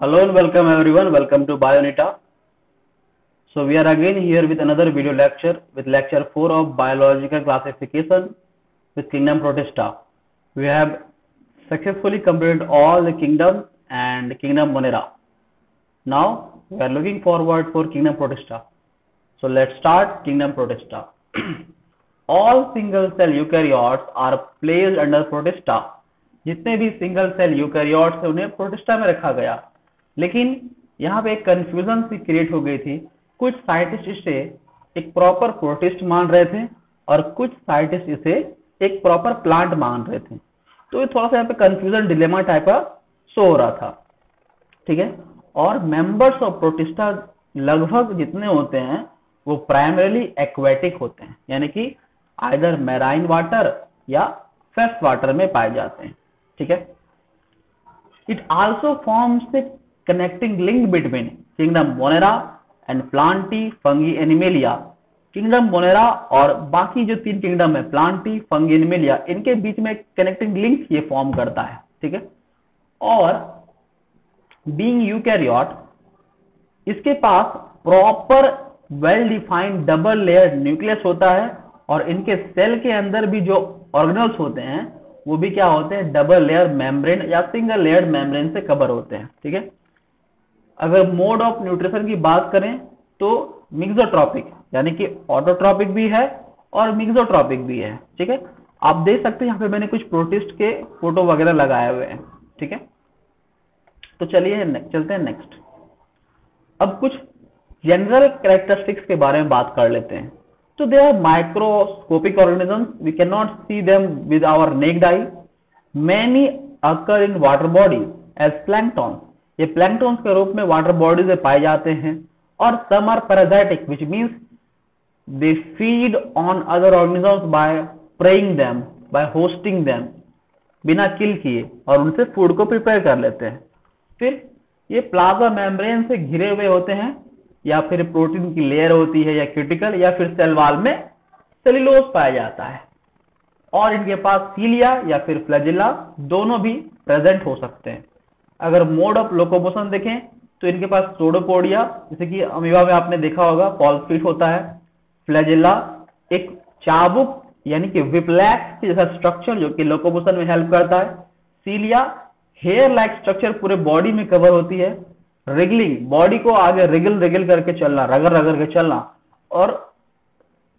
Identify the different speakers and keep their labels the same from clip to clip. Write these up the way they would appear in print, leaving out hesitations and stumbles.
Speaker 1: Hello and welcome everyone. Welcome to Bionita. So we are again here with another video lecture with lecture 4 of biological classification with kingdom Protista. We have successfully completed all the kingdom and kingdom Monera. Now we are looking forward for kingdom Protista. So let's start kingdom Protista. All single cell eukaryotes are placed under Protista. जितने भी single cell eukaryotes है उन्हें protista में रखा गया, लेकिन यहाँ पे एक कंफ्यूजन सी क्रिएट हो गई थी। कुछ साइंटिस्ट इसे एक प्रॉपर प्रोटिस्ट मान रहे थे और कुछ साइंटिस्ट इसे एक प्रॉपर प्लांट मान रहे थे। तो ये थोड़ा सा यहाँ पे कंफ्यूजन डिलेमा टाइप का शो हो रहा था, ठीक है। और मेंबर्स ऑफ प्रोटिस्टा लगभग जितने होते हैं वो प्राइमरीली एक्वेटिक होते हैं, यानी कि आइदर मैराइन वाटर या फ्रेश वाटर में पाए जाते हैं, ठीक है। It also forms the connecting link between kingdom Monera and Plantae fungi animalia. Kingdom Monera और बाकी जो तीन किंगडम है प्लांटी फंगी एनिमेलिया, इनके बीच में कनेक्टिंग लिंक ये फॉर्म करता है, ठीक है। और बीइंग यूकैरियोट, इसके पास proper well defined double layer nucleus होता है और इनके सेल के अंदर भी जो ऑर्गेनल्स होते हैं वो भी क्या होते हैं, डबल लेयर मेम्ब्रेन या सिंगल लेयर मेम्ब्रेन से कवर होते हैं, ठीक है। अगर मोड ऑफ न्यूट्रिशन की बात करें तो मिक्सोट्रॉपिक, यानी कि ऑटोट्रॉपिक भी है और मिक्सोट्रॉपिक भी है, ठीक है। आप देख सकते हैं यहाँ पे मैंने कुछ प्रोटिस्ट के फोटो वगैरह लगाए हुए हैं, ठीक है। तो चलिए चलते हैं नेक्स्ट। अब कुछ जनरल कैरेक्टरिस्टिक्स के बारे में बात कर लेते हैं। So they are microscopic organisms. We cannot see them with our naked eye. Many occur in water bodies as planktons. ये planktons के रूप में water bodies में पाए जाते हैं। और some are parasitic, which means they feed on other organisms by preying them, by hosting them, बिना किल किए, और उनसे फूड को प्रिपेयर कर लेते हैं। फिर ये प्लाज्मा मेम्ब्रेन से घिरे हुए होते हैं, या फिर प्रोटीन की लेयर होती है, या क्यूटिकल, या फिर सेल वॉल में सेल्यूलोज पाया जाता है। और इनके पास सीलिया या फिर फ्लैजिला दोनों भी प्रेजेंट हो सकते हैं। अगर मोड ऑफ लोकोमोशन देखें तो इनके पास सोडोपोडिया, जैसे कि अमीबा में आपने देखा होगा पॉल्स फीट होता है। फ्लैजिला एक चाबुक यानी कि विपलैक्स के जैसा स्ट्रक्चर जो कि लोकोमोशन में हेल्प करता है। सीलिया हेयर लाइक स्ट्रक्चर पूरे बॉडी में कवर होती है। रिगलिंग, बॉडी को आगे रिगल रिगल करके चलना, रगड़ रगड़ के चलना। और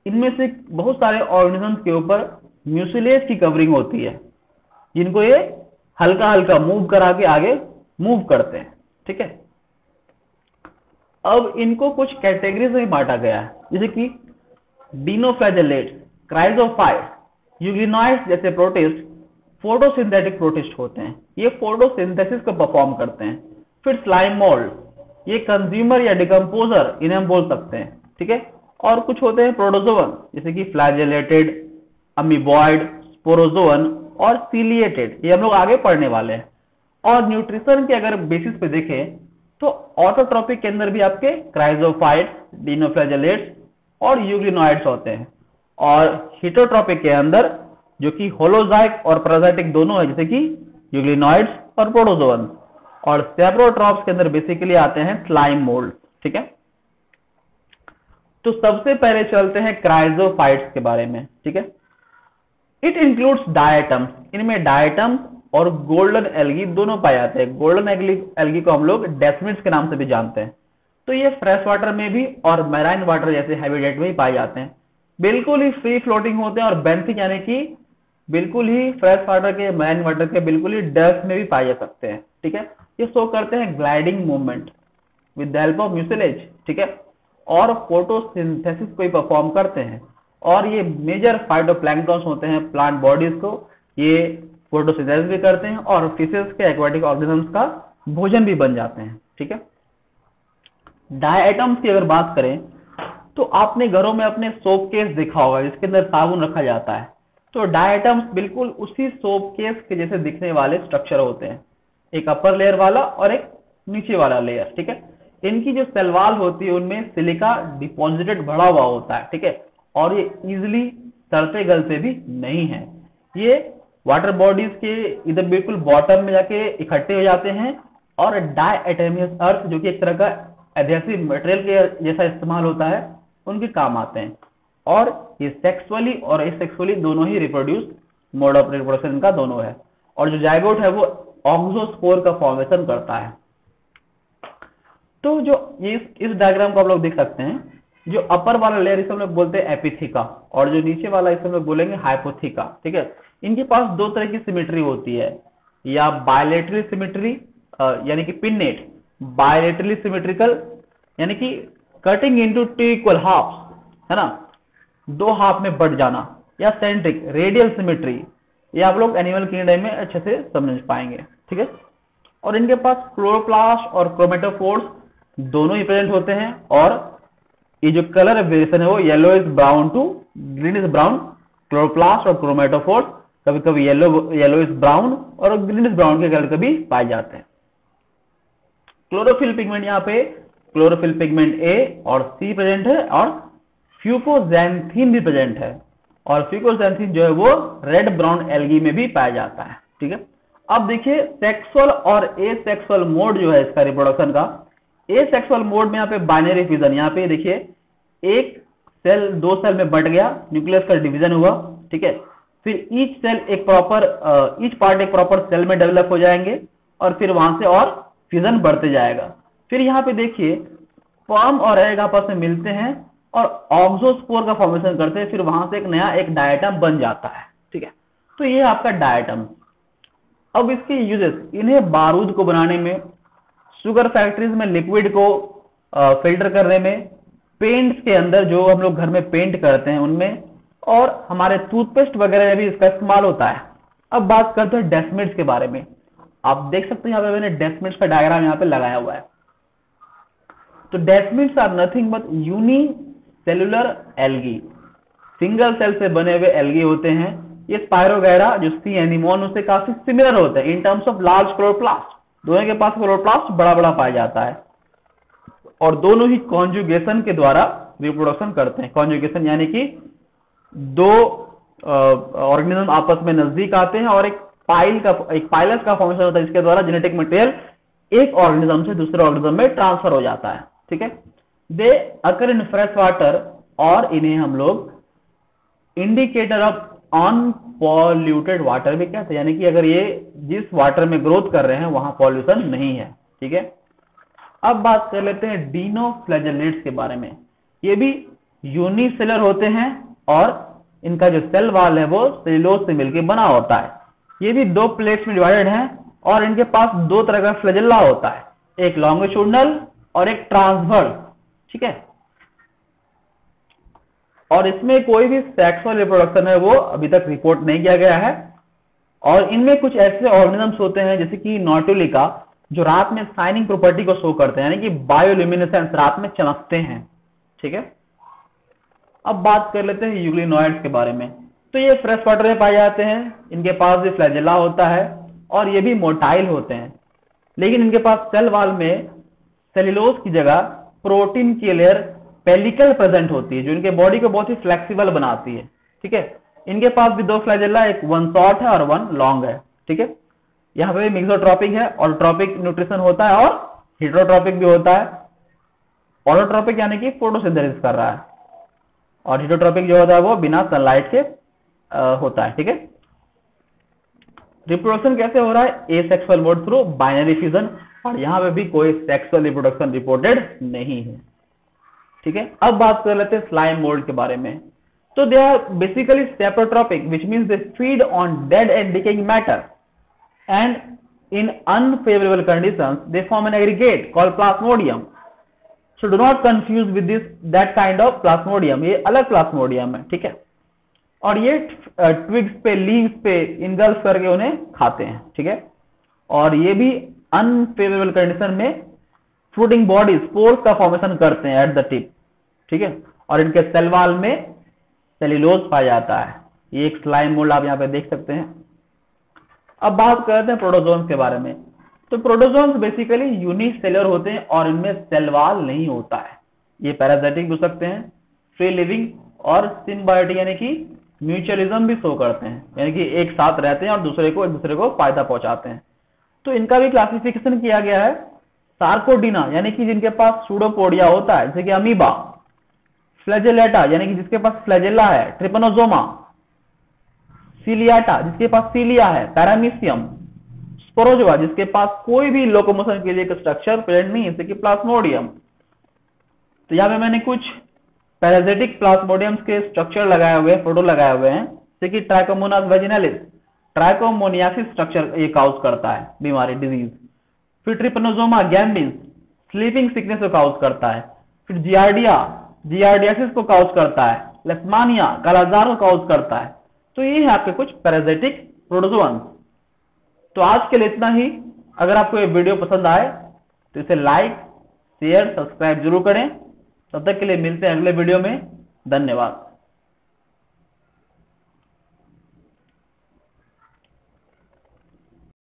Speaker 1: इनमें से बहुत सारे ऑर्गेनिजम्स के ऊपर म्यूसिलेज की कवरिंग होती है, जिनको ये हल्का हल्का मूव करा के आगे मूव करते हैं, ठीक है। अब इनको कुछ कैटेगरीज में बांटा गया है, जैसे कि डिनोफ्लैजेलेट्स, क्राइजोफाइट्स, यूग्लिनॉइड्स जैसे प्रोटिस्ट फोटोसिंथेटिक प्रोटिस्ट होते हैं। ये फोटोसिंथेसिस को परफॉर्म करते हैं। फिर स्लाइम मोल्ड, ये कंज्यूमर या डिकम्पोजर इन्हें हम बोल सकते हैं, ठीक है। और कुछ होते हैं प्रोटोजोवन, जैसे कि फ्लैजेलेटेड, अमीबॉइड, स्पोरोजोवन और सीलिएटेड, ये हम लोग आगे पढ़ने वाले हैं। और न्यूट्रिशन के अगर बेसिस पे देखें तो ऑटोट्रॉपिक के अंदर भी आपके क्राइजोफाइट्स, डिनोफ्लैजेलेट्स और यूग्लिनॉइड्स होते हैं। और हिटोट्रॉपिक के अंदर जो कि होलोजाइक और पैरासाइटिक दोनों है, जैसे कि यूग्लिनॉइड्स और प्रोटोजोवन। और सेप्रोट्रॉप्स के अंदर बेसिकली आते हैं स्लाइम मोल्ड, ठीक है। तो सबसे पहले चलते हैं क्राइजोफाइट्स के बारे में, ठीक है। इट इंक्लूड्स डायटम्स, इनमें डायटम्स और गोल्डन एल्गी दोनों पाए जाते हैं। गोल्डन एल्गी को हम लोग डेस्मिड्स के नाम से भी जानते हैं। तो ये फ्रेश वाटर में भी और मैराइन वाटर जैसे हैबिटेट में ही पाए जाते हैं। बिल्कुल ही फ्री फ्लोटिंग होते हैं और बेंथिक यानी कि बिल्कुल ही फ्रेश वाटर के, मैराइन वाटर के बिल्कुल ही डेप्थ में भी पाए जा सकते हैं, ठीक है। ये शो करते हैं gliding movement with the help of mucilage, ठीक है। और फोटोसिंथेसिस को परफॉर्म करते हैं। और ये मेजर फाइटोप्लैंक्टन्स होते हैं प्लांट बॉडीज को, ये फोटोसिंथेसिस भी करते हैं और फिशेस के एक्वाटिक ऑर्गेनिजम्स का भोजन भी बन जाते हैं, ठीक है। डायटम्स की अगर बात करें तो आपने घरों में अपने सोप केस देखा होगा जिसके अंदर साबुन रखा जाता है। तो डायटम्स बिल्कुल उसी सोप केस के जैसे दिखने वाले स्ट्रक्चर होते हैं, एक अपर लेयर वाला और एक नीचे वाला लेयर, ठीक है। इनकी जो सेल वॉल होती है उनमें सिलिका डिपॉजिटेड भरा हुआ होता है, ठीक है। और ये इजिली सड़ते गलते भी नहीं है। ये वाटर बॉडीज के इधर बिल्कुल बॉटम में जाके इकट्ठे हो जाते हैं और डायएटमियस अर्थ जो कि एक तरह का एडहेसिव मटेरियल के जैसा इस्तेमाल होता है, उनके काम आते हैं। और ये सेक्सुअली और एसेक्सुअली दोनों ही रिप्रोड्यूस मोड ऑफ रिप्रोडक्शन इनका दोनों है। और जो जाइगोट है वो ऑक्सोस्पोर का फॉर्मेशन करता है। तो जो ये इस डायग्राम को आप लोग देख सकते हैं, जो अपर वाला लेयर इसे हम लोग बोलते हैं एपिथिका, और जो नीचे वाला इसे हम लोग बोलेंगे हाइपोथिका। ठीक है, इनके पास दो तरह की सिमेट्री होती है, या बायलेटरल सिमेट्री यानी कि पिन्नेट, बायलेटरली सिमेट्रिकल यानी कि cutting into two equal half, है ना, दो हाफ में बट जाना, या सेंट्रिक रेडियल सिमेट्री, ये आप लोग एनिमल किंगडम में अच्छे से समझ पाएंगे। ठीक है, और इनके पास क्लोरोप्लास्ट और क्रोमेटोफोर्स दोनों ही प्रेजेंट होते हैं। और ये जो कलर वेरिएशन है वो yellowish brown to greenish brown, chloroplast और क्रोमेटोफोर्स कभी कभी येलो इज ब्राउन और ग्रीन इज ब्राउन के कलर कभी पाए जाते हैं। क्लोरोफिल पिगमेंट, यहाँ पे क्लोरोफिल पिगमेंट ए और सी प्रेजेंट है, और फ्यूकोजैंथीन भी प्रेजेंट है, और फ्यूकोजैंथीन जो है वो रेड ब्राउन एल्गी में भी पाया जाता है। ठीक है, अब देखिए सेक्सुअल और एसेक्सुअल मोड जो है इसका रिप्रोडक्शन का। एसेक्सुअल मोड में यहाँ पे बाइनरी फ्यूजन, यहाँ पे देखिए एक सेल दो सेल में बट गया, न्यूक्लियस का डिवीजन हुआ। ठीक है, फिर ईच सेल एक प्रॉपर ईच पार्ट एक प्रॉपर सेल में डेवलप हो जाएंगे, और फिर वहां से और फ्यूजन बढ़ते जाएगा। फिर यहाँ पे देखिए स्पर्म और एग आपस में मिलते हैं और ऑक्सोस्पोर का फॉर्मेशन करते हैं, फिर वहां से एक नया एक डायटम बन जाता है। ठीक है, तो ये आपका डायटम। अब इसके यूजेस, इन्हें बारूद को बनाने में, शुगर फैक्ट्रीज में लिक्विड को फिल्टर करने में, पेंट्स के अंदर जो हम लोग घर में पेंट करते हैं उनमें, और हमारे टूथपेस्ट वगैरह में भी इसका इस्तेमाल होता है। अब बात करते हैं डेस्मिड्स के बारे में। आप देख सकते हैं यहाँ पे मैंने डेस्मिड्स का डायग्राम यहाँ पे लगाया हुआ है। तो desmids are nothing but unicellular algae, single cell से बने हुए एल्गी होते हैं। ये स्पायरोगैरा जो सी एनीमोन उससे काफी सिमिलर होता है in terms of large chloroplast, दोनों के पास क्लोरोप्लास्ट बड़ा बड़ा पाया जाता है, और दोनों ही कॉन्जुगेशन के द्वारा रिप्रोडक्शन करते हैं। कॉन्जुगेशन यानी कि दो ऑर्गेनिज्म आपस में नजदीक आते हैं और एक पाइलस का फॉर्मेशन होता है, जिसके द्वारा जेनेटिक मटेरियल एक ऑर्गेनिज्म से दूसरे ऑर्गेनिज्म में ट्रांसफर हो जाता है। ठीक है, दे अकर इन फ्रेश वाटर, और इन्हें हम लोग इंडिकेटर ऑफ अनपॉल्यूटेड वाटर भी कहते हैं, यानी कि अगर ये जिस वाटर में ग्रोथ कर रहे हैं वहां पॉल्यूशन नहीं है। ठीक है, अब बात कर लेते हैं डिनोफ्लैजेलेट्स के बारे में। ये भी यूनिसेलर होते हैं, और इनका जो सेल वॉल है वो सेलुलोज से मिलकर बना होता है। ये भी दो प्लेट्स में डिवाइडेड हैं, और इनके पास दो तरह का फ्लैजेला होता है, एक लॉन्गिट्यूडनल और एक ट्रांसवर्स। ठीक है, और इसमें कोई भी सेक्सुअल रिप्रोडक्शन है वो अभी तक रिपोर्ट नहीं किया गया है। और इनमें कुछ ऐसे ऑर्गेनिजम्स होते हैं जैसे कि नॉटुलिका, जो रात में शाइनिंग प्रॉपर्टी को शो करते हैं, यानी कि बायोल्यूमिनेसेंस, रात में चमकते हैं। ठीक है, अब बात कर लेते हैं यूग्लिनॉइड्स के बारे में। तो ये फ्रेश वाटर में पाए जाते हैं, इनके पास भी फ्लैजेला होता है, और ये भी मोटाइल होते हैं, लेकिन इनके पास सेल वॉल में सेल्यूलोज की जगह प्रोटीन की लेयर पेलिकल प्रेजेंट होती है, जो इनके बॉडी को बहुत ही फ्लेक्सिबल बनाती है। ठीक है, इनके पास भी दो फ्लैजेला, एक वन शॉर्ट है और वन लॉन्ग है। ठीक है, यहाँ पे मिक्सोट्रॉपिक है, ऑटोट्रॉपिक न्यूट्रिशन होता है और हेटेरोट्रॉपिक भी होता है। ऑटोट्रॉपिक यानी कि फोटोसिंथेसिस कर रहा है, और हेटेरोट्रॉपिक जो होता है वो बिना सनलाइट के होता है। ठीक है, रिप्रोडक्शन कैसे हो रहा है? Asexual mode through binary fusion, और यहाँ पे भी कोई सेक्सुअल रिप्रोडक्शन रिपोर्टेड नहीं है। ठीक है, अब बात कर लेते हैं स्लाइम मोल्ड के बारे में। तो they are basically saprotrophic, which means they feed on dead and decaying matter, and in unfavourable conditions they form an aggregate called plasmodium. So do not confuse with this that kind of plasmodium, ये अलग Plasmodium है। ठीक है, और ये twigs पे, leaves पे engulf करके उन्हें खाते हैं। ठीक है, और ये भी अनफेवरेबल कंडीशन में फ्रूटिंग बॉडी स्पोर्स का फॉर्मेशन करते हैं एट द टिप। ठीक है, और इनके सेल वॉल में सेल्यूलोज पाया जाता है। ये एक स्लाइम मोल्ड आप यहाँ पे देख सकते हैं। अब बात करते हैं प्रोटोजोन्स के बारे में। तो प्रोटोजोन्स बेसिकली यूनिसेलुलर होते हैं और इनमें सेल वॉल नहीं होता है। ये पैरासाइटिक भी हो सकते हैं, फ्री लिविंग और सिम्बायोटिक यानी कि म्यूचुअलिज्म भी शो करते हैं, यानी कि एक साथ रहते हैं और एक दूसरे को फायदा पहुंचाते हैं। तो इनका भी क्लासिफिकेशन किया गया है। सार्कोडीना यानी कि जिनके पास सूडोपोडिया होता है, जैसे कि अमीबा। फ्लैजेलेटा यानी कि जिसके पास फ्लैजेला है। ट्रिपनोजोमा। सीलियाटा जिसके पास सीलिया है। पैरामीशियम। स्पोरोजोआ जिसके पास कोई भी लोकोमोशन के लिए स्ट्रक्चर प्रेजेंट नहीं है, जैसे कि प्लाज्मोडियम। तो यहाँ पे मैंने कुछ पैरासिटिक प्लाज्मोडियम्स के स्ट्रक्चर लगाए हुए हैं, फोटो लगाए हुए हैं, जैसे कि ट्राइकोमोनास वेजिनालिस। ट्राइकोमोनियासिस स्ट्रक्चर ये काउज करता है बीमारी, डिजीज। फिर ट्रिपनोजोमा गैम्बिस स्लीपिंग सिकनेस को काउज करता है। फिर जियार्डिया जियार्डियासिस को काउज करता है। लेस्मानिया कालाजार को काउज करता है। तो ये है आपके कुछ पैरासिटिक प्रोटोजोअन्स। तो आज के लिए इतना ही। अगर आपको ये वीडियो पसंद आए तो इसे लाइक, शेयर, सब्सक्राइब जरूर करें। तब तक के लिए मिलते हैं अगले वीडियो में। धन्यवाद।